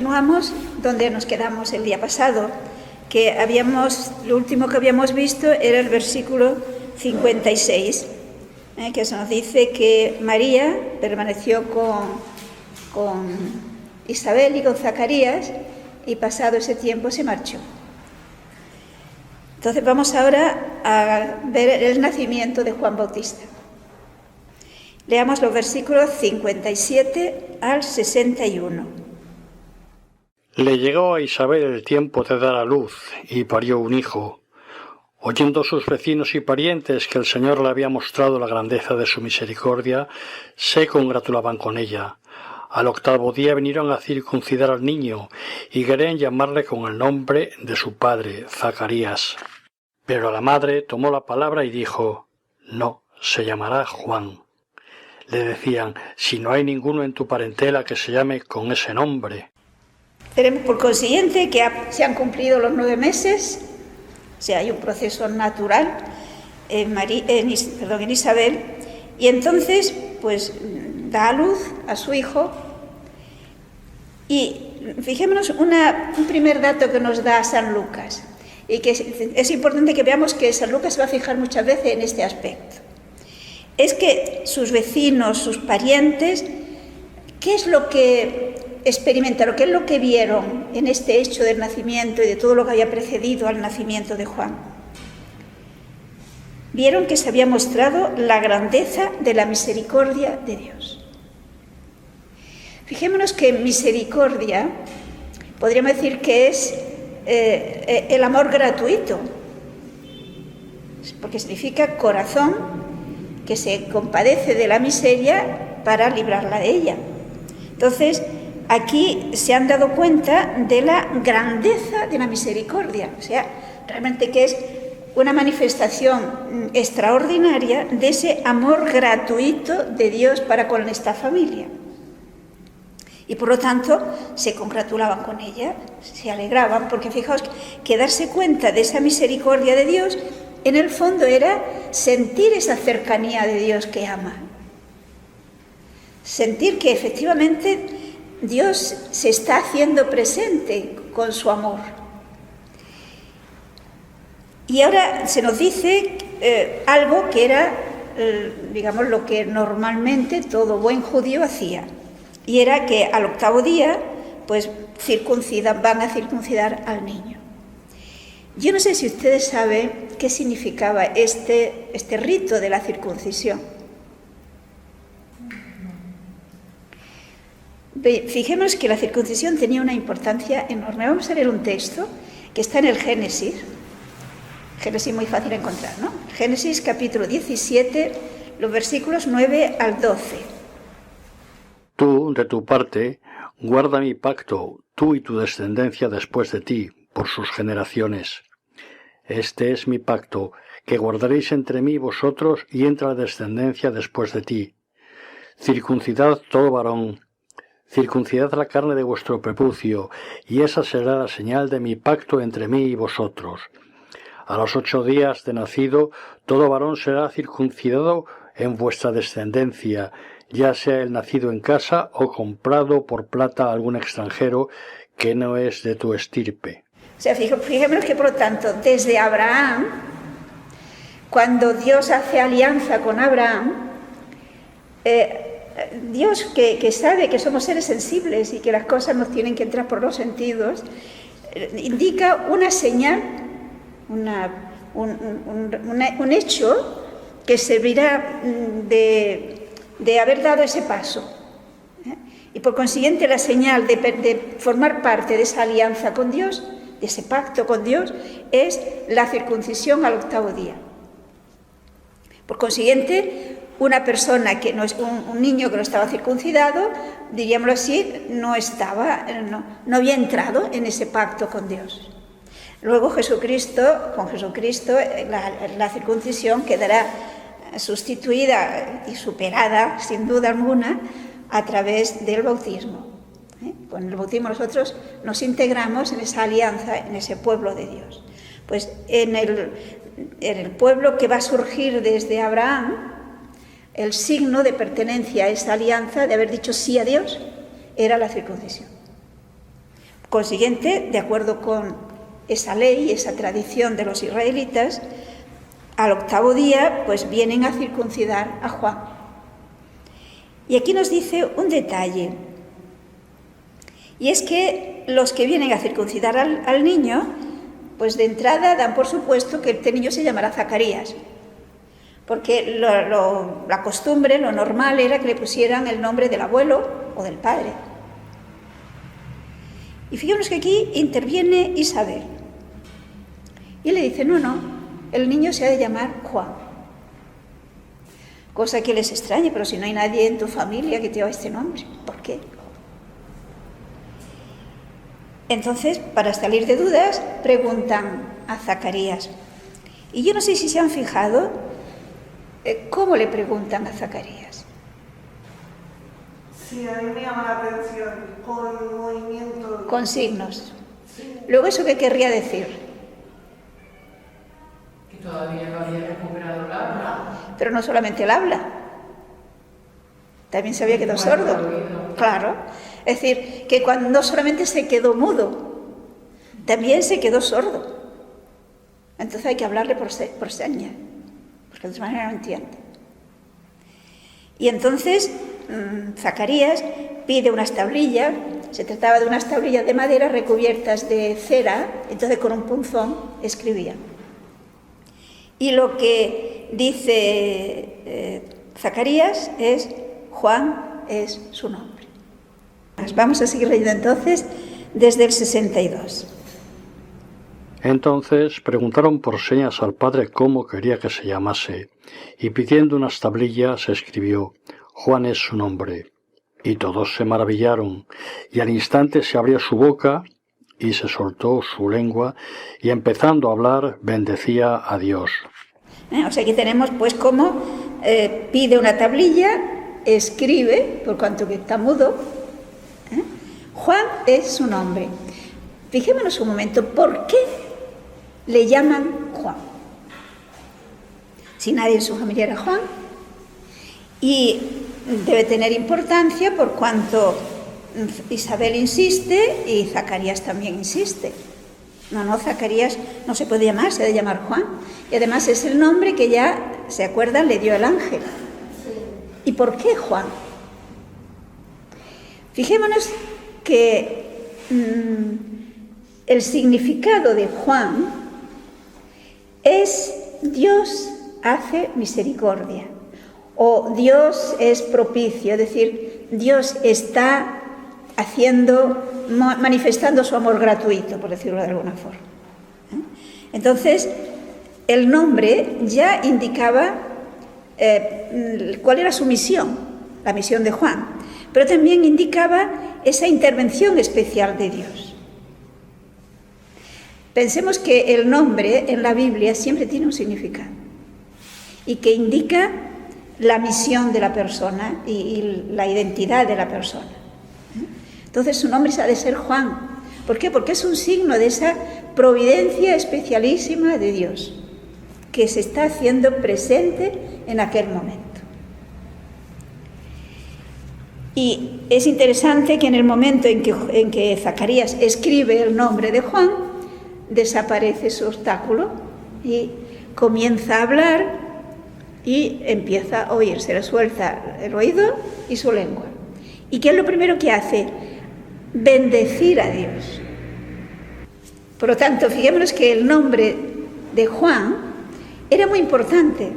continuamos donde nos quedamos el día pasado, que lo último que habíamos visto era el versículo 56, que nos dice que María permaneció con Isabel y con Zacarías y pasado ese tiempo se marchó. Entonces vamos ahora a ver el nacimiento de Juan Bautista. Leamos los versículos 57 al 61. Le llegó a Isabel el tiempo de dar a luz y parió un hijo. Oyendo sus vecinos y parientes que el Señor le había mostrado la grandeza de su misericordia, se congratulaban con ella. Al 8º día vinieron a circuncidar al niño y querían llamarle con el nombre de su padre, Zacarías. Pero la madre tomó la palabra y dijo: no, se llamará Juan. Le decían: si no hay ninguno en tu parentela que se llame con ese nombre. Tenemos por consiguiente que se han cumplido los 9 meses, o sea, hay un proceso natural en Isabel, y entonces pues da a luz a su hijo. Y fijémonos un primer dato que nos da San Lucas, y que es importante que veamos que San Lucas se va a fijar muchas veces en este aspecto. Es que sus vecinos, sus parientes, ¿qué es lo que experimentaron? ¿Qué es lo que vieron en este hecho del nacimiento y de todo lo que había precedido al nacimiento de Juan? Vieron que se había mostrado la grandeza de la misericordia de Dios. Fijémonos que misericordia, podríamos decir que es el amor gratuito, porque significa corazón que se compadece de la miseria para librarla de ella. Entonces, aquí se han dado cuenta de la grandeza de la misericordia, o sea, realmente que es una manifestación extraordinaria de ese amor gratuito de Dios para con esta familia. Y por lo tanto se congratulaban con ella, se alegraban, porque fijaos que darse cuenta de esa misericordia de Dios, en el fondo era sentir esa cercanía de Dios que ama. Sentir que efectivamente Dios se está haciendo presente con su amor. Y ahora se nos dice algo que era, digamos, lo que normalmente todo buen judío hacía. Y era que al 8º día, pues van a circuncidar al niño. Yo no sé si ustedes saben qué significaba este rito de la circuncisión. Fijémonos que la circuncisión tenía una importancia enorme. Vamos a leer un texto que está en el Génesis. Génesis muy fácil de encontrar, ¿no? Génesis capítulo 17, los versículos 9 al 12. Tú, de tu parte, guarda mi pacto, tú y tu descendencia después de ti, por sus generaciones. Este es mi pacto, que guardaréis entre mí vosotros y entre la descendencia después de ti. Circuncidad todo varón, circuncidad la carne de vuestro prepucio, y esa será la señal de mi pacto entre mí y vosotros. A los 8 días de nacido, todo varón será circuncidado en vuestra descendencia, ya sea el nacido en casa o comprado por plata a algún extranjero que no es de tu estirpe. O sea, fijémonos que por lo tanto, desde Abraham, cuando Dios hace alianza con Abraham, Dios que sabe que somos seres sensibles y que las cosas nos tienen que entrar por los sentidos, indica una señal, un hecho que servirá de haber dado ese paso. Y por consiguiente la señal de formar parte de esa alianza con Dios, de ese pacto con Dios, es la circuncisión al 8º día. Por consiguiente, una persona que no es un niño que no estaba circuncidado, diríamoslo así, no había entrado en ese pacto con Dios. Luego con Jesucristo la circuncisión quedará sustituida y superada, sin duda alguna, a través del bautismo. Con el bautismo nosotros nos integramos en esa alianza, en ese pueblo de Dios. Pues en el pueblo que va a surgir desde Abraham, el signo de pertenencia a esa alianza, de haber dicho sí a Dios, era la circuncisión. Consiguiente, de acuerdo con esa ley, esa tradición de los israelitas, al octavo día pues vienen a circuncidar a Juan. Y aquí nos dice un detalle, y es que los que vienen a circuncidar al niño, pues de entrada dan por supuesto que este niño se llamará Zacarías, porque la costumbre, lo normal era que le pusieran el nombre del abuelo o del padre. Y fijémonos que aquí interviene Isabel, y le dice, no, el niño se ha de llamar Juan. Cosa que les extraña, pero si no hay nadie en tu familia que lleva este nombre, ¿por qué? Entonces, para salir de dudas, preguntan a Zacarías. Y yo no sé si se han fijado cómo le preguntan a Zacarías. Sí, a mí me llama la atención, con movimiento... Con signos. Sí. Luego, ¿eso qué querría decir? Que todavía no había recuperado el habla. Pero no solamente el habla, también se había quedado sordo. Claro. Es decir, que cuando no solamente se quedó mudo, también se quedó sordo. Entonces hay que hablarle por señas, porque de otra manera no entiende. Y entonces Zacarías pide unas tablillas, se trataba de unas tablillas de madera recubiertas de cera, entonces con un punzón escribía. Y lo que dice Zacarías es, Juan es su nombre. Vamos a seguir leyendo entonces desde el 62. Entonces preguntaron por señas al padre cómo quería que se llamase, y pidiendo unas tablillas escribió, Juan es su nombre. Y todos se maravillaron, y al instante se abrió su boca, y se soltó su lengua, y empezando a hablar, bendecía a Dios. O sea, aquí tenemos pues cómo pide una tablilla, escribe, por cuanto que está mudo, Juan es su nombre. Fijémonos un momento, ¿por qué le llaman Juan? Si nadie en su familia era Juan, y debe tener importancia por cuanto Isabel insiste y Zacarías también insiste. No, Zacarías no se puede llamar, se debe llamar Juan. Y además es el nombre que ya, ¿se acuerdan?, le dio el ángel. ¿Y por qué Juan? Fijémonos que el significado de Juan es Dios hace misericordia, o Dios es propicio, es decir, Dios está manifestando su amor gratuito, por decirlo de alguna forma. Entonces, el nombre ya indicaba cuál era su misión, la misión de Juan, pero también indicaba esa intervención especial de Dios. Pensemos que el nombre en la Biblia siempre tiene un significado y que indica la misión de la persona y la identidad de la persona. Entonces su nombre ha de ser Juan. ¿Por qué? Porque es un signo de esa providencia especialísima de Dios que se está haciendo presente en aquel momento. Y es interesante que en el momento en que Zacarías escribe el nombre de Juan, desaparece su obstáculo y comienza a hablar y empieza a oír, se le suelta el oído y su lengua. ¿Y qué es lo primero que hace? Bendecir a Dios. Por lo tanto, fijémonos que el nombre de Juan era muy importante,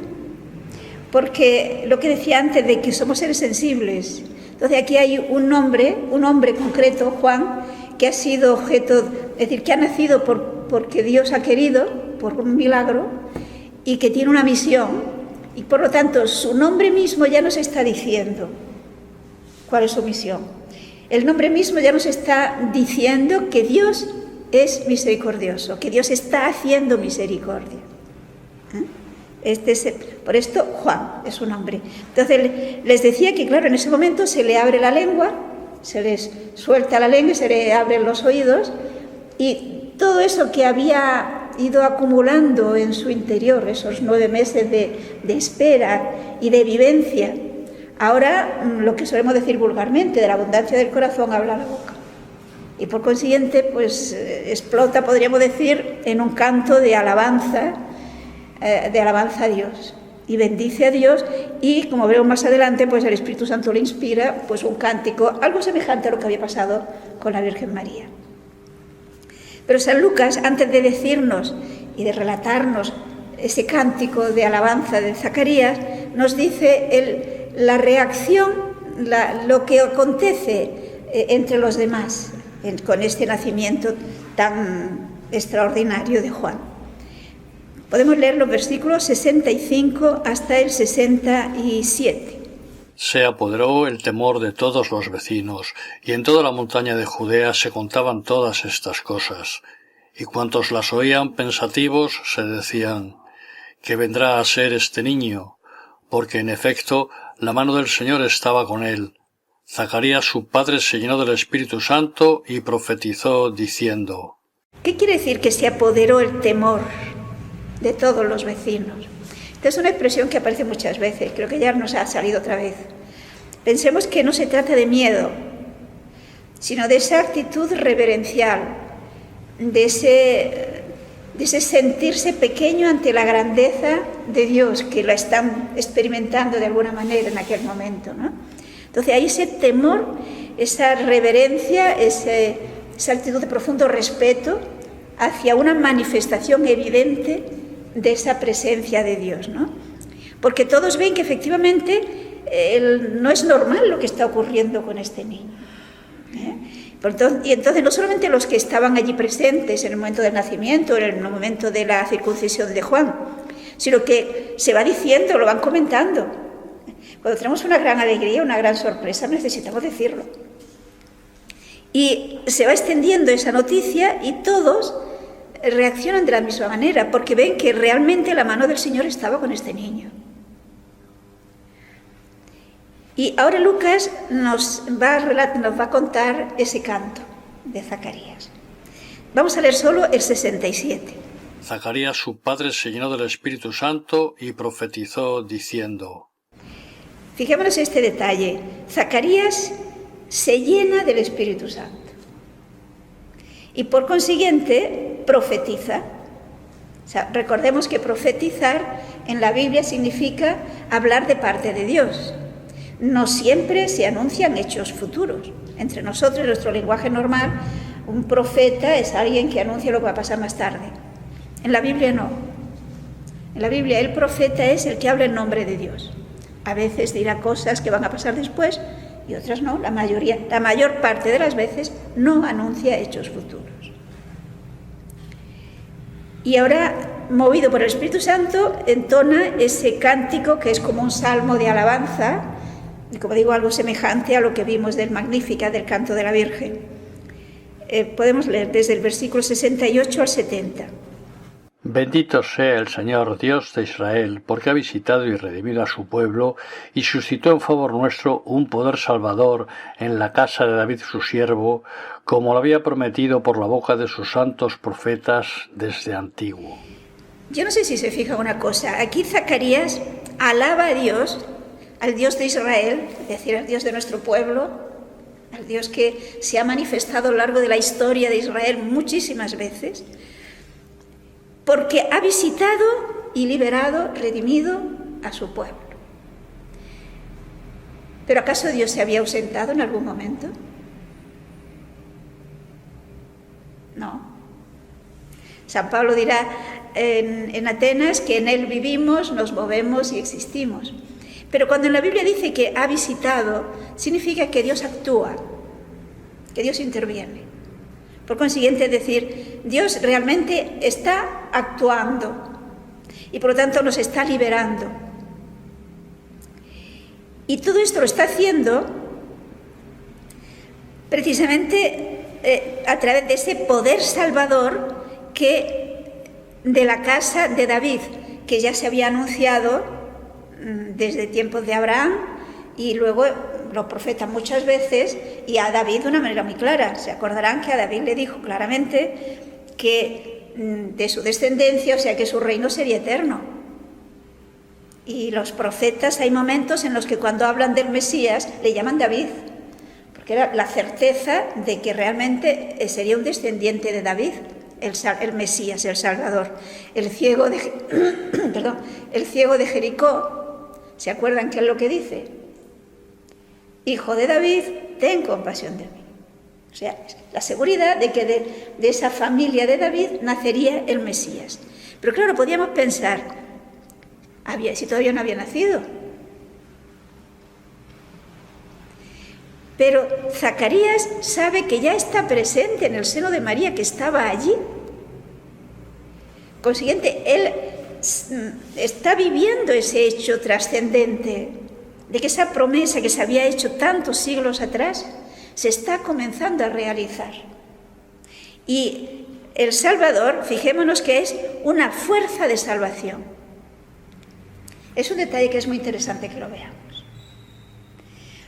porque lo que decía antes de que somos seres sensibles, entonces aquí hay un hombre concreto, Juan, que ha sido objeto, es decir, que ha nacido porque Dios ha querido, por un milagro, y que tiene una misión, y por lo tanto su nombre mismo ya nos está diciendo cuál es su misión. El nombre mismo ya nos está diciendo que Dios es misericordioso, que Dios está haciendo misericordia. Por esto Juan es su nombre. Entonces les decía que claro, en ese momento se le abre la lengua, se les suelta la lengua y se le abren los oídos, y todo eso que había ido acumulando en su interior, esos 9 meses de espera y de vivencia, ahora lo que solemos decir vulgarmente, de la abundancia del corazón habla la boca. Y por consiguiente, pues explota, podríamos decir, en un canto de alabanza a Dios. Y bendice a Dios, y como veremos más adelante, pues el Espíritu Santo le inspira pues un cántico, algo semejante a lo que había pasado con la Virgen María. Pero San Lucas, antes de decirnos y de relatarnos ese cántico de alabanza de Zacarías, nos dice la reacción, lo que acontece entre los demás con este nacimiento tan extraordinario de Juan. Podemos leer los versículos 65 hasta el 67. Se apoderó el temor de todos los vecinos, y en toda la montaña de Judea se contaban todas estas cosas. Y cuantos las oían pensativos se decían: ¿qué vendrá a ser este niño? Porque en efecto la mano del Señor estaba con él. Zacarías su padre se llenó del Espíritu Santo y profetizó diciendo. ¿Qué quiere decir que se apoderó el temor de todos los vecinos? Esta es una expresión que aparece muchas veces, creo que ya nos ha salido otra vez. Pensemos que no se trata de miedo, sino de esa actitud reverencial, de ese sentirse pequeño ante la grandeza de Dios, que la están experimentando de alguna manera en aquel momento, ¿no? Entonces hay ese temor, esa reverencia, esa actitud de profundo respeto hacia una manifestación evidente de esa presencia de Dios, ¿no? Porque todos ven que efectivamente no es normal lo que está ocurriendo con este niño, Y entonces no solamente los que estaban allí presentes en el momento del nacimiento, en el momento de la circuncisión de Juan, sino que se va diciendo, lo van comentando. Cuando tenemos una gran alegría, una gran sorpresa, necesitamos decirlo. Y se va extendiendo esa noticia y todos reaccionan de la misma manera, porque ven que realmente la mano del Señor estaba con este niño. Y ahora Lucas nos va a contar ese canto de Zacarías. Vamos a leer solo el 67. Zacarías su padre se llenó del Espíritu Santo y profetizó diciendo. Fijémonos en este detalle. Zacarías se llena del Espíritu Santo. Y por consiguiente profetiza. O sea, recordemos que profetizar en la Biblia significa hablar de parte de Dios. No siempre se anuncian hechos futuros. Entre nosotros, en nuestro lenguaje normal, un profeta es alguien que anuncia lo que va a pasar más tarde. En la Biblia no. En la Biblia el profeta es el que habla en nombre de Dios. A veces dirá cosas que van a pasar después y otras no. La mayor parte de las veces no anuncia hechos futuros. Y ahora, movido por el Espíritu Santo, entona ese cántico que es como un salmo de alabanza, y como digo, algo semejante a lo que vimos del Magníficat, del canto de la Virgen. Podemos leer desde el versículo 68 al 70. Bendito sea el Señor Dios de Israel, porque ha visitado y redimido a su pueblo, y suscitó en favor nuestro un poder salvador en la casa de David su siervo, como lo había prometido por la boca de sus santos profetas desde antiguo. Yo no sé si se fija una cosa, aquí Zacarías alaba a Dios, al Dios de Israel, es decir, al Dios de nuestro pueblo, al Dios que se ha manifestado a lo largo de la historia de Israel muchísimas veces, porque ha visitado y liberado, redimido a su pueblo. ¿Pero acaso Dios se había ausentado en algún momento? No. San Pablo dirá en Atenas que en Él vivimos, nos movemos y existimos. Pero cuando en la Biblia dice que ha visitado, significa que Dios actúa, que Dios interviene. Por consiguiente, es decir, Dios realmente está actuando y por lo tanto nos está liberando. Y todo esto lo está haciendo precisamente a través de ese poder salvador que de la casa de David, que ya se había anunciado desde tiempos de Abraham y luego los profetas muchas veces, y a David de una manera muy clara. Se acordarán que a David le dijo claramente que de su descendencia, o sea que su reino sería eterno. Y los profetas, hay momentos en los que cuando hablan del Mesías le llaman David, que era la certeza de que realmente sería un descendiente de David, el Mesías, el Salvador. El ciego de, el ciego de Jericó, ¿se acuerdan qué es lo que dice? Hijo de David, ten compasión de mí. O sea, la seguridad de que de esa familia de David nacería el Mesías. Pero claro, podíamos pensar, si todavía no había nacido. Pero Zacarías sabe que ya está presente en el seno de María, que estaba allí. Consiguiente, él está viviendo ese hecho trascendente, de que esa promesa que se había hecho tantos siglos atrás se está comenzando a realizar. Y el Salvador, fijémonos que es una fuerza de salvación. Es un detalle que es muy interesante que lo veamos.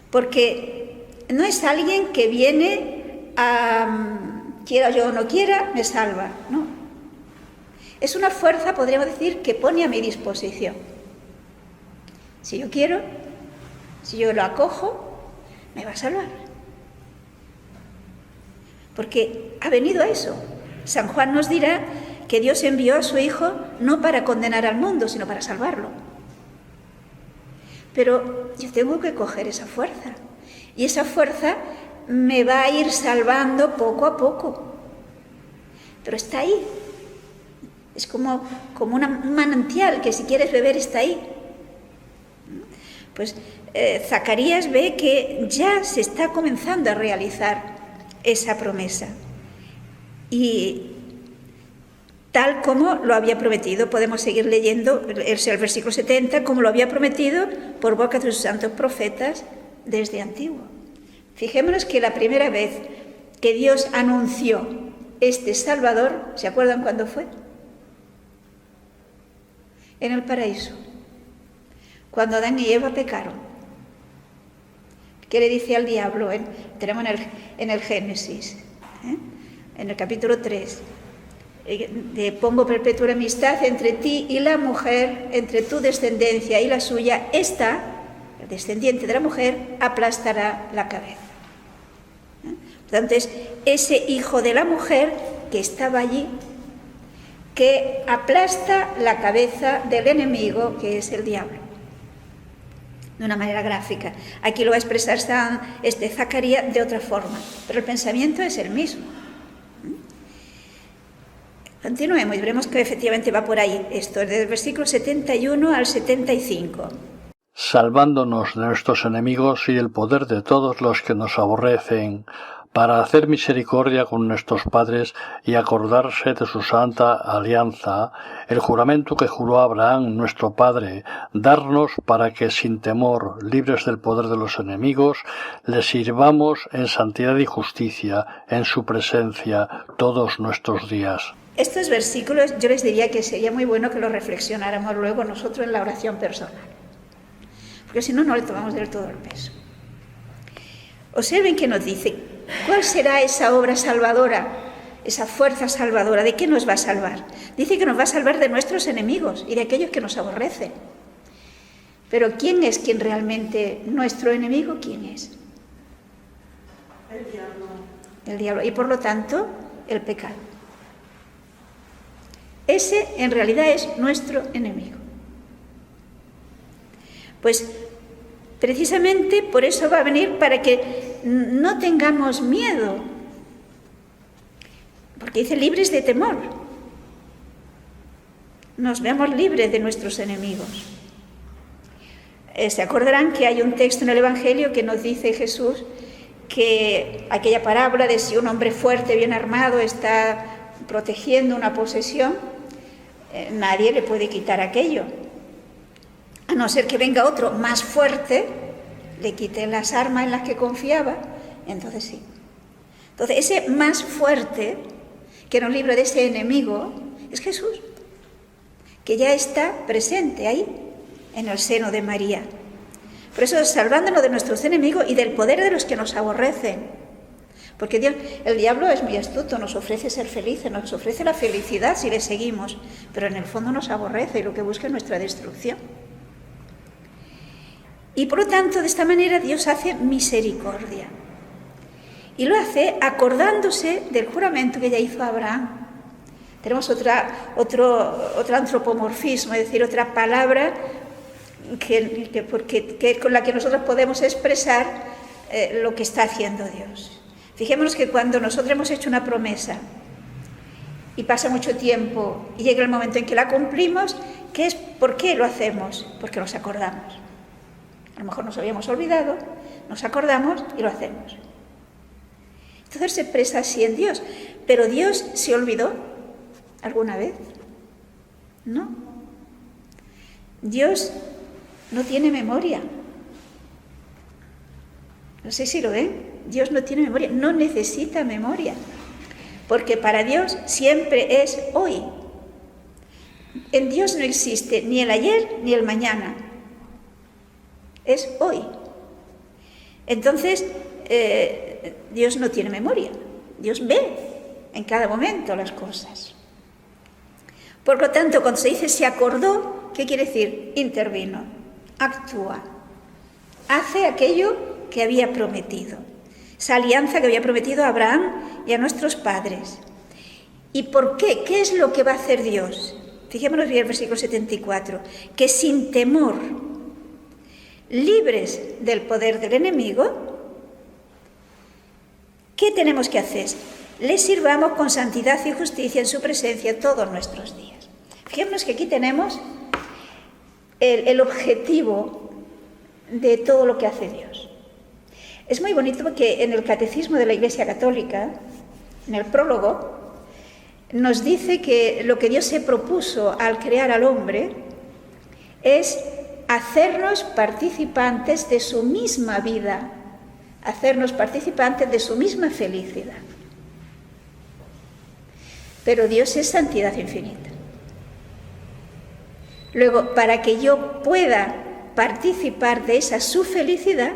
Porque no es alguien que viene a, quiera yo o no quiera, me salva, no. Es una fuerza, podríamos decir, que pone a mi disposición. Si yo quiero, si yo lo acojo, me va a salvar. Porque ha venido a eso. San Juan nos dirá que Dios envió a su Hijo no para condenar al mundo, sino para salvarlo. Pero yo tengo que coger esa fuerza. Y esa fuerza me va a ir salvando poco a poco. Pero está ahí. Es como un manantial que si quieres beber está ahí. Pues Zacarías ve que ya se está comenzando a realizar esa promesa. Y tal como lo había prometido, podemos seguir leyendo el versículo 70, como lo había prometido por boca de sus santos profetas desde antiguo. Fijémonos que la primera vez que Dios anunció este Salvador, ¿se acuerdan cuándo fue? En el paraíso, cuando Adán y Eva pecaron. ¿Qué le dice al diablo? Tenemos en el Génesis, en el capítulo 3. Pongo perpetua enemistad entre ti y la mujer, entre tu descendencia y la suya. Esta, el descendiente de la mujer, aplastará la cabeza. Entonces, ese hijo de la mujer que estaba allí, que aplasta la cabeza del enemigo, que es el diablo. De una manera gráfica. Aquí lo va a expresar Zacarías de otra forma, pero el pensamiento es el mismo. Continuemos y veremos que efectivamente va por ahí esto, desde el versículo 71 al 75. Salvándonos de nuestros enemigos y del poder de todos los que nos aborrecen, para hacer misericordia con nuestros padres y acordarse de su santa alianza, el juramento que juró a Abraham, nuestro padre, darnos para que sin temor, libres del poder de los enemigos, le sirvamos en santidad y justicia, en su presencia, todos nuestros días. Estos versículos yo les diría que sería muy bueno que los reflexionáramos luego nosotros en la oración personal, porque si no, no le tomamos del todo el peso. Observen que nos dice, ¿cuál será esa obra salvadora, esa fuerza salvadora? ¿De qué nos va a salvar? Dice que nos va a salvar de nuestros enemigos y de aquellos que nos aborrecen. Pero ¿quién es quien realmente nuestro enemigo? ¿Quién es? El diablo. El diablo. Y por lo tanto, el pecado. Ese en realidad es nuestro enemigo. Pues precisamente por eso va a venir, para que no tengamos miedo, porque dice libres de temor, nos veamos libres de nuestros enemigos. Se acordarán que hay un texto en el Evangelio que nos dice Jesús que aquella parábola de si un hombre fuerte, bien armado, está protegiendo una posesión, nadie le puede quitar aquello. A no ser que venga otro más fuerte, le quite las armas en las que confiaba, entonces sí. Entonces ese más fuerte que nos libra de ese enemigo es Jesús, que ya está presente ahí, en el seno de María. Por eso, salvándonos de nuestros enemigos y del poder de los que nos aborrecen. Porque el diablo es muy astuto, nos ofrece ser felices, nos ofrece la felicidad si le seguimos, pero en el fondo nos aborrece y lo que busca es nuestra destrucción. Y por lo tanto, de esta manera Dios hace misericordia. Y lo hace acordándose del juramento que ya hizo Abraham. Tenemos otro antropomorfismo, es decir, otra palabra que con la que nosotros podemos expresar lo que está haciendo Dios. Fijémonos que cuando nosotros hemos hecho una promesa y pasa mucho tiempo y llega el momento en que la cumplimos, ¿por qué lo hacemos? Porque nos acordamos. A lo mejor nos habíamos olvidado, nos acordamos y lo hacemos. Entonces se expresa así en Dios. ¿Pero Dios se olvidó alguna vez? No. Dios no tiene memoria. No sé si lo ven. Dios no tiene memoria, no necesita memoria. Porque para Dios siempre es hoy. En Dios no existe ni el ayer ni el mañana. Es hoy. Entonces, Dios no tiene memoria. Dios ve en cada momento las cosas. Por lo tanto, cuando se dice se acordó, ¿qué quiere decir? Intervino, actúa, hace aquello que había prometido. Esa alianza que había prometido a Abraham y a nuestros padres. ¿Y por qué? ¿Qué es lo que va a hacer Dios? Fijémonos bien el versículo 74. Que sin temor, libres del poder del enemigo, ¿qué tenemos que hacer? Le sirvamos con santidad y justicia en su presencia todos nuestros días. Fijémonos que aquí tenemos el objetivo de todo lo que hace Dios. Es muy bonito porque en el Catecismo de la Iglesia Católica, en el prólogo, nos dice que lo que Dios se propuso al crear al hombre es hacernos participantes de su misma vida, hacernos participantes de su misma felicidad. Pero Dios es santidad infinita. Luego, para que yo pueda participar de esa su felicidad,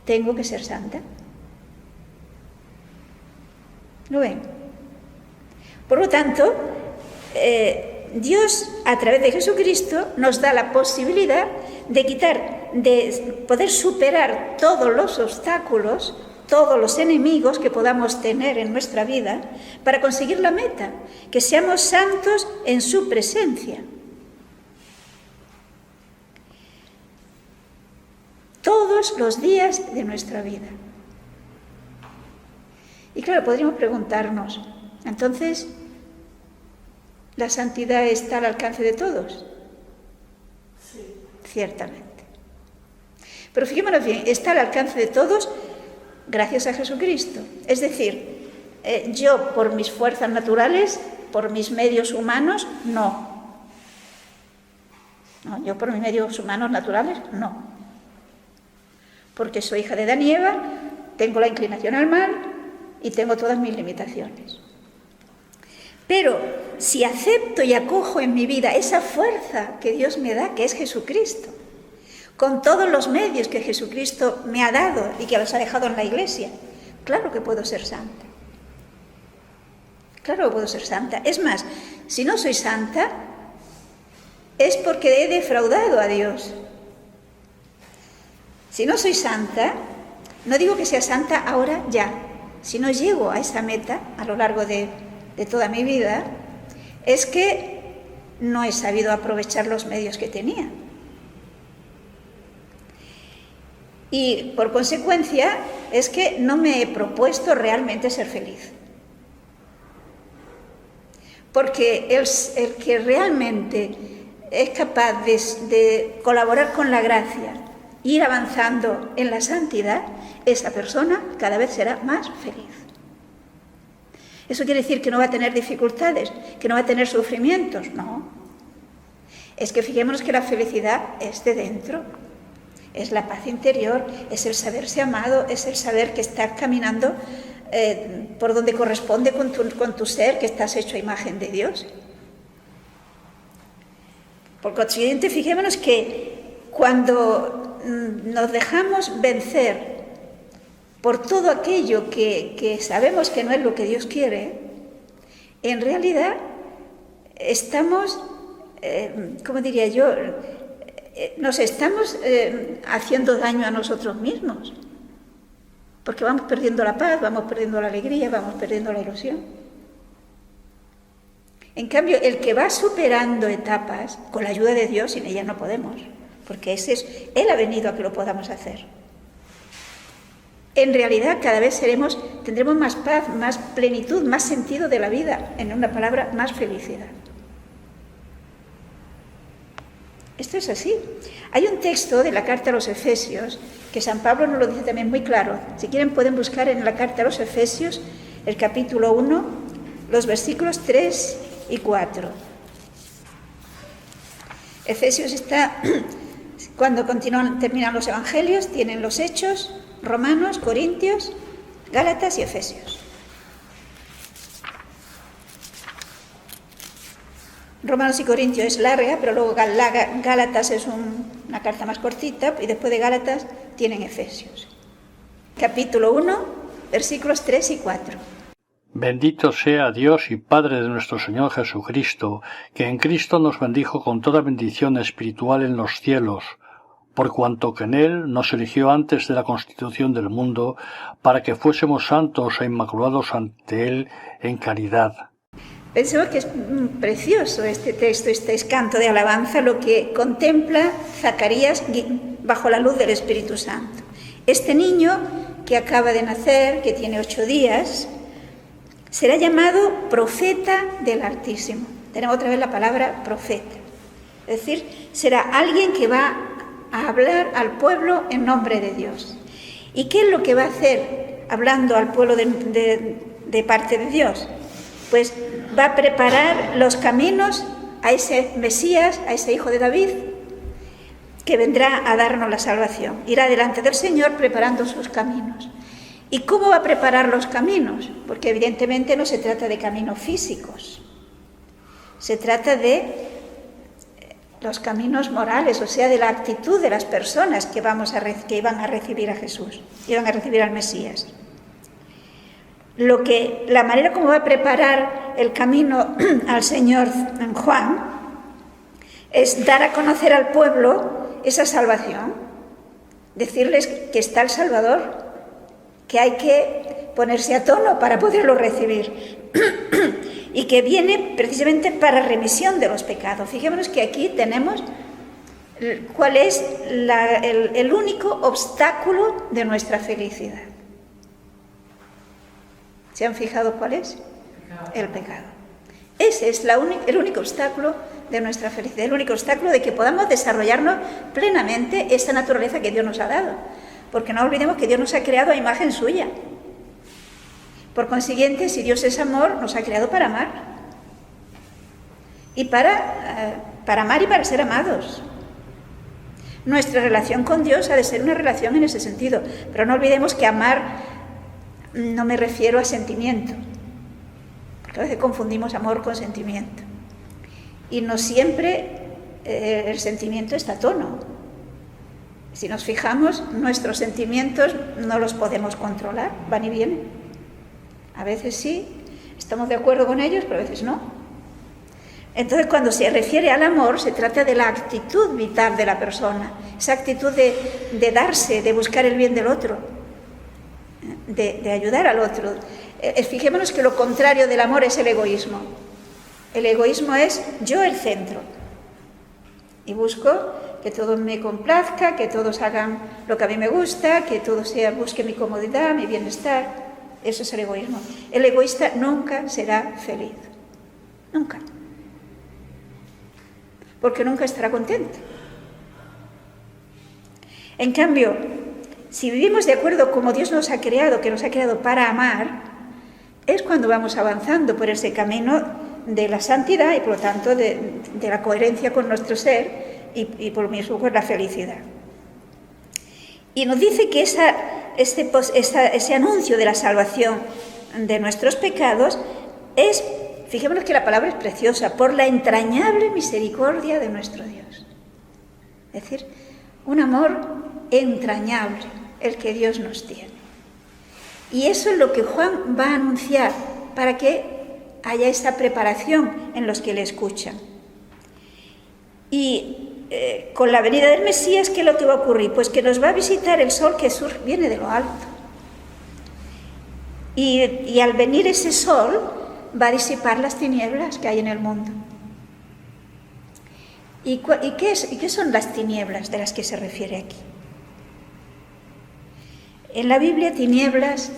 tengo que ser santa. ¿Lo ven? Por lo tanto, Dios, a través de Jesucristo, nos da la posibilidad de poder superar todos los obstáculos, todos los enemigos que podamos tener en nuestra vida, para conseguir la meta, que seamos santos en su presencia. Todos los días de nuestra vida. Y claro, podríamos preguntarnos, entonces, ¿la santidad está al alcance de todos? Sí. Ciertamente. Pero fijémonos bien, está al alcance de todos gracias a Jesucristo. Es decir, yo por mis fuerzas naturales, por mis medios humanos, no. No, yo por mis medios humanos naturales, no. Porque soy hija de Adán y Eva, tengo la inclinación al mal y tengo todas mis limitaciones. Pero si acepto y acojo en mi vida esa fuerza que Dios me da, que es Jesucristo, con todos los medios que Jesucristo me ha dado y que los ha dejado en la Iglesia, claro que puedo ser santa. Claro que puedo ser santa. Es más, si no soy santa, es porque he defraudado a Dios. Si no soy santa, no digo que sea santa ahora ya. Si no llego a esa meta a lo largo de toda mi vida, es que no he sabido aprovechar los medios que tenía. Y por consecuencia es que no me he propuesto realmente ser feliz. Porque el que realmente es capaz de colaborar con la gracia, ir avanzando en la santidad, esa persona cada vez será más feliz. ¿Eso quiere decir que no va a tener dificultades, que no va a tener sufrimientos? No. Es que fijémonos que la felicidad es de dentro, es la paz interior, es el saberse amado, es el saber que estás caminando por donde corresponde con tu ser, que estás hecho a imagen de Dios. Por consiguiente, fijémonos que cuando nos dejamos vencer por todo aquello que sabemos que no es lo que Dios quiere, en realidad estamos, ¿cómo diría yo?, nos estamos haciendo daño a nosotros mismos. porque vamos perdiendo la paz, vamos perdiendo la alegría, vamos perdiendo la ilusión. En cambio, el que va superando etapas, con la ayuda de Dios, sin ella no podemos, porque Él ha venido a que lo podamos hacer. En realidad, cada vez tendremos más paz, más plenitud, más sentido de la vida, en una palabra, más felicidad. Esto es así. Hay un texto de la carta a los Efesios, que San Pablo nos lo dice también muy claro. Si quieren pueden buscar en la carta a los Efesios, el capítulo 1, los versículos 3 y 4. Efesios está, cuando terminan los evangelios, tienen los Hechos, Romanos, Corintios, Gálatas y Efesios. Romanos y Corintios es larga, pero luego Gálatas es una carta más cortita, y después de Gálatas tienen Efesios. Capítulo 1, versículos 3 y 4. Bendito sea Dios y Padre de nuestro Señor Jesucristo, que en Cristo nos bendijo con toda bendición espiritual en los cielos, por cuanto que en Él nos eligió antes de la constitución del mundo, para que fuésemos santos e inmaculados ante Él en caridad. Pensemos que es precioso este texto, este canto de alabanza, lo que contempla Zacarías bajo la luz del Espíritu Santo. Este niño que acaba de nacer, que tiene 8 días, será llamado profeta del Altísimo. Tenemos otra vez la palabra profeta. Es decir, será alguien que va a hablar al pueblo en nombre de Dios. ¿Y qué es lo que va a hacer hablando al pueblo de parte de Dios? Pues va a preparar los caminos a ese Mesías, a ese hijo de David, que vendrá a darnos la salvación. Irá delante del Señor preparando sus caminos. ¿Y cómo va a preparar los caminos? Porque evidentemente no se trata de caminos físicos, se trata de los caminos morales, o sea, de la actitud de las personas que iban a recibir a Jesús, iban a recibir al Mesías. La manera como va a preparar el camino al Señor Juan es dar a conocer al pueblo esa salvación, decirles que está el Salvador, que hay que ponerse a tono para poderlo recibir y que viene precisamente para remisión de los pecados. Fijémonos que aquí tenemos cuál es el único obstáculo de nuestra felicidad. ¿Se han fijado cuál es? El pecado. Ese es el único obstáculo de nuestra felicidad, el único obstáculo de que podamos desarrollarnos plenamente esta naturaleza que Dios nos ha dado. Porque no olvidemos que Dios nos ha creado a imagen suya. Por consiguiente, si Dios es amor, nos ha creado para amar. Y para amar y para ser amados. Nuestra relación con Dios ha de ser una relación en ese sentido. Pero no olvidemos que amar no me refiero a sentimiento. Porque a veces confundimos amor con sentimiento. Y no siempre el sentimiento está a tono. Si nos fijamos, nuestros sentimientos no los podemos controlar, van y vienen. A veces sí, estamos de acuerdo con ellos, pero a veces no. Entonces, cuando se refiere al amor, se trata de la actitud vital de la persona, esa actitud de darse, de buscar el bien del otro, de ayudar al otro. Fijémonos que lo contrario del amor es el egoísmo. El egoísmo es yo el centro. Y busco que todos me complazca, que todos hagan lo que a mí me gusta, que todos busquen mi comodidad, mi bienestar. Eso es el egoísmo. El egoísta nunca será feliz. Nunca. Porque nunca estará contento. En cambio, si vivimos de acuerdo como Dios nos ha creado, que nos ha creado para amar, es cuando vamos avanzando por ese camino de la santidad y por lo tanto de la coherencia con nuestro ser y por lo mismo pues la felicidad. Y nos dice que ese anuncio de la salvación de nuestros pecados es, fijémonos que la palabra es preciosa, por la entrañable misericordia de nuestro Dios. Es decir, un amor entrañable, el que Dios nos tiene. Y eso es lo que Juan va a anunciar para que haya esa preparación en los que le escuchan. Y con la venida del Mesías, ¿qué es lo que va a ocurrir? Pues que nos va a visitar el sol que viene de lo alto. y al venir ese sol va a disipar las tinieblas que hay en el mundo. ¿Y qué son las tinieblas de las que se refiere aquí? En la Biblia, tinieblas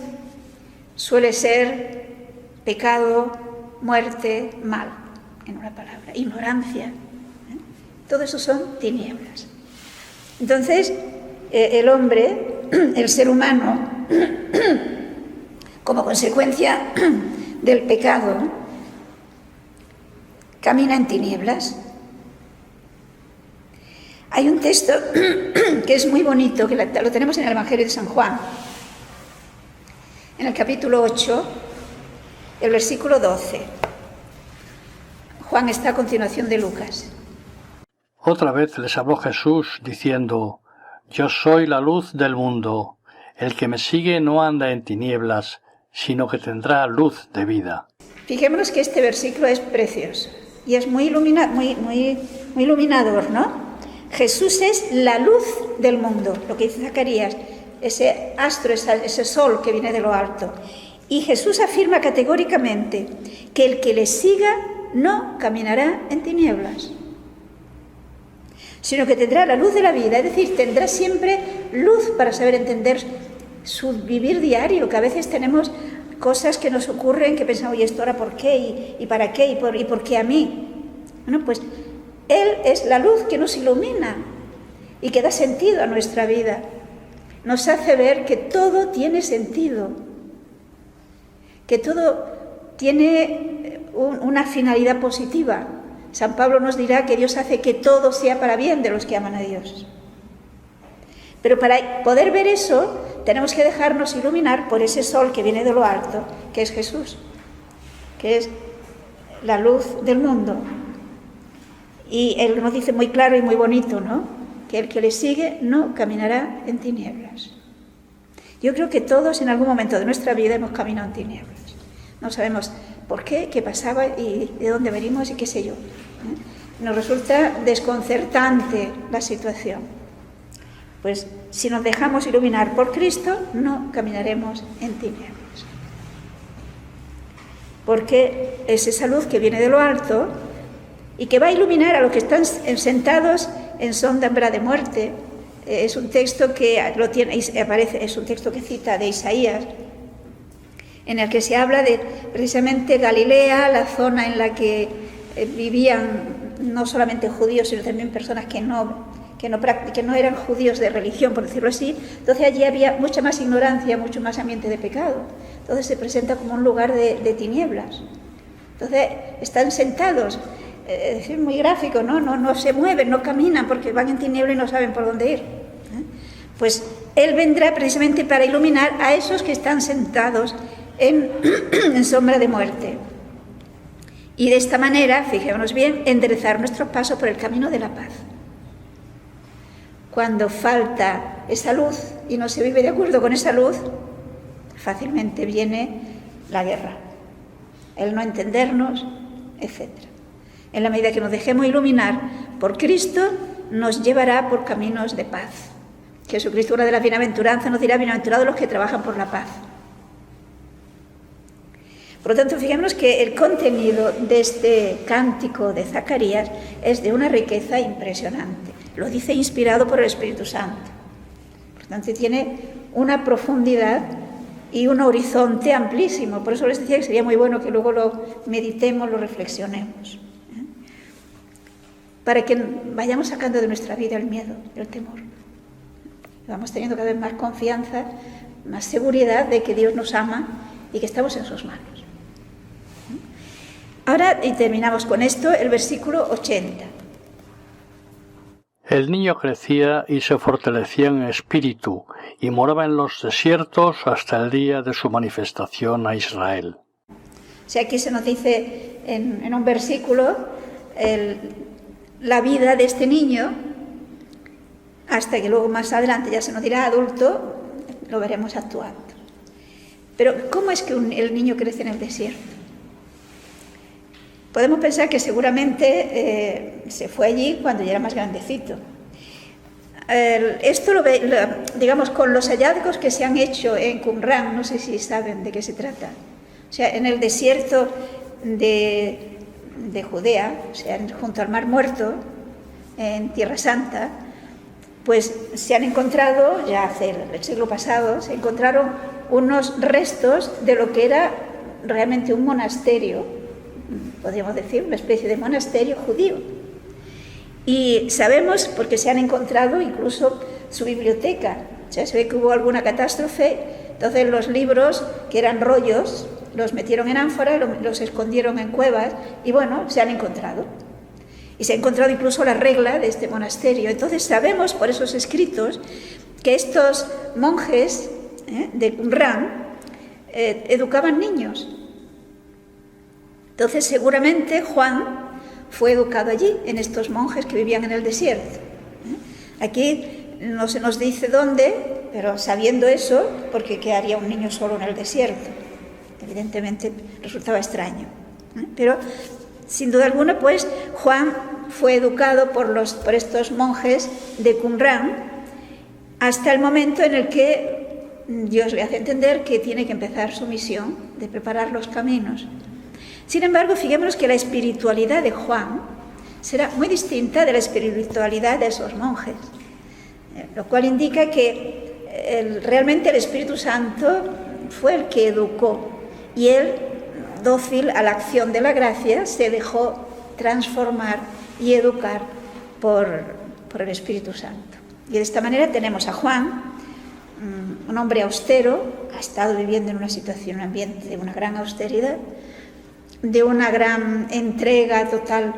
suele ser pecado, muerte, mal, en una palabra, ignorancia. Todo eso son tinieblas. Entonces, el hombre, el ser humano, como consecuencia del pecado, camina en tinieblas. Hay un texto que es muy bonito, que lo tenemos en el Evangelio de San Juan, en el capítulo 8, el versículo 12. Juan está a continuación de Lucas. Otra vez les habló Jesús, diciendo: Yo soy la luz del mundo. El que me sigue no anda en tinieblas, sino que tendrá luz de vida. Fijémonos que este versículo es precioso y es muy iluminador, ¿no? Jesús es la luz del mundo, lo que dice Zacarías, ese astro, ese sol que viene de lo alto. Y Jesús afirma categóricamente que el que le siga no caminará en tinieblas, sino que tendrá la luz de la vida, es decir, tendrá siempre luz para saber entender su vivir diario, que a veces tenemos cosas que nos ocurren que pensamos, ¿y esto ahora por qué? ¿Y para qué? ¿Y por qué a mí? Bueno, pues Él es la luz que nos ilumina y que da sentido a nuestra vida. Nos hace ver que todo tiene sentido, que todo tiene una finalidad positiva. San Pablo nos dirá que Dios hace que todo sea para bien de los que aman a Dios. Pero para poder ver eso, tenemos que dejarnos iluminar por ese sol que viene de lo alto, que es Jesús, que es la luz del mundo. Y Él nos dice muy claro y muy bonito, ¿no?, que el que le sigue no caminará en tinieblas. Yo creo que todos en algún momento de nuestra vida hemos caminado en tinieblas. No sabemos por qué pasaba y de dónde venimos y qué sé yo. Nos resulta desconcertante la situación. Pues si nos dejamos iluminar por Cristo, no caminaremos en tinieblas. Porque es esa luz que viene de lo alto y que va a iluminar a los que están sentados en sombra de muerte. Es un texto que es un texto que cita de Isaías, en el que se habla de precisamente Galilea, la zona en la que vivían no solamente judíos, sino también personas que no eran judíos de religión, por decirlo así. Entonces allí había mucha más ignorancia, mucho más ambiente de pecado. Entonces se presenta como un lugar de tinieblas. Entonces están sentados, es decir, muy gráfico, no se mueven, no caminan porque van en tiniebla y no saben por dónde ir. Pues Él vendrá precisamente para iluminar a esos que están sentados en sombra de muerte. Y de esta manera, fijémonos bien, enderezar nuestros pasos por el camino de la paz. Cuando falta esa luz y no se vive de acuerdo con esa luz, fácilmente viene la guerra, el no entendernos, etc. En la medida que nos dejemos iluminar por Cristo, nos llevará por caminos de paz. Jesucristo, una de las bienaventuranzas, nos dirá: bienaventurados los que trabajan por la paz. Por lo tanto, fijémonos que el contenido de este cántico de Zacarías es de una riqueza impresionante. Lo dice inspirado por el Espíritu Santo. Por lo tanto, tiene una profundidad y un horizonte amplísimo. Por eso les decía que sería muy bueno que luego lo meditemos, lo reflexionemos, para que vayamos sacando de nuestra vida el miedo, el temor. Vamos teniendo cada vez más confianza, más seguridad de que Dios nos ama y que estamos en sus manos. Ahora, y terminamos con esto, el versículo 80. El niño crecía y se fortalecía en espíritu y moraba en los desiertos hasta el día de su manifestación a Israel. O sea, aquí se nos dice en un versículo la vida de este niño, hasta que luego más adelante ya se nos dirá adulto, lo veremos actuando. Pero ¿cómo es que el niño crece en el desierto? Podemos pensar que seguramente se fue allí cuando ya era más grandecito. Esto digamos, con los hallazgos que se han hecho en Qumran, no sé si saben de qué se trata. O sea, en el desierto de Judea, o sea, junto al Mar Muerto, en Tierra Santa, pues se han encontrado, ya hace el siglo pasado, se encontraron unos restos de lo que era realmente un monasterio, podríamos decir, una especie de monasterio judío. Y sabemos, porque se han encontrado incluso su biblioteca, o sea, se ve que hubo alguna catástrofe, entonces los libros, que eran rollos, los metieron en ánfora, los escondieron en cuevas, y bueno, se han encontrado. Y se ha encontrado incluso la regla de este monasterio. Entonces sabemos por esos escritos que estos monjes de Qumran educaban niños. Entonces seguramente Juan fue educado allí, en estos monjes que vivían en el desierto. Aquí no se nos dice dónde, pero sabiendo eso, porque ¿qué haría un niño solo en el desierto? Evidentemente resultaba extraño. Pero sin duda alguna, pues Juan fue educado por estos monjes de Qumran hasta el momento en el que Dios le hace entender que tiene que empezar su misión de preparar los caminos. Sin embargo, fijémonos que la espiritualidad de Juan será muy distinta de la espiritualidad de esos monjes, lo cual indica que realmente el Espíritu Santo fue el que educó y él, dócil a la acción de la gracia, se dejó transformar y educar por el Espíritu Santo. Y de esta manera tenemos a Juan, un hombre austero, ha estado viviendo en una situación, un ambiente de una gran austeridad, de una gran entrega total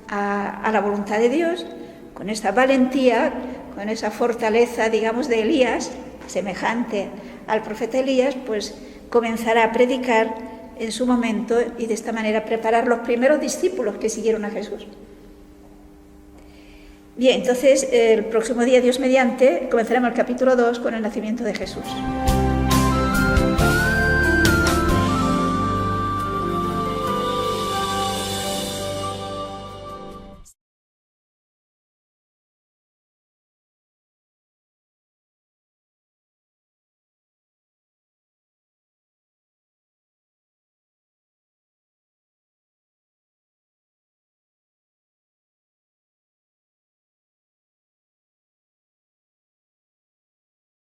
a la voluntad de Dios, con esa valentía, con esa fortaleza, digamos, de Elías, semejante al profeta Elías, pues comenzará a predicar en su momento y de esta manera preparar los primeros discípulos que siguieron a Jesús. Bien, entonces el próximo día, Dios mediante, comenzaremos el capítulo 2 con el nacimiento de Jesús.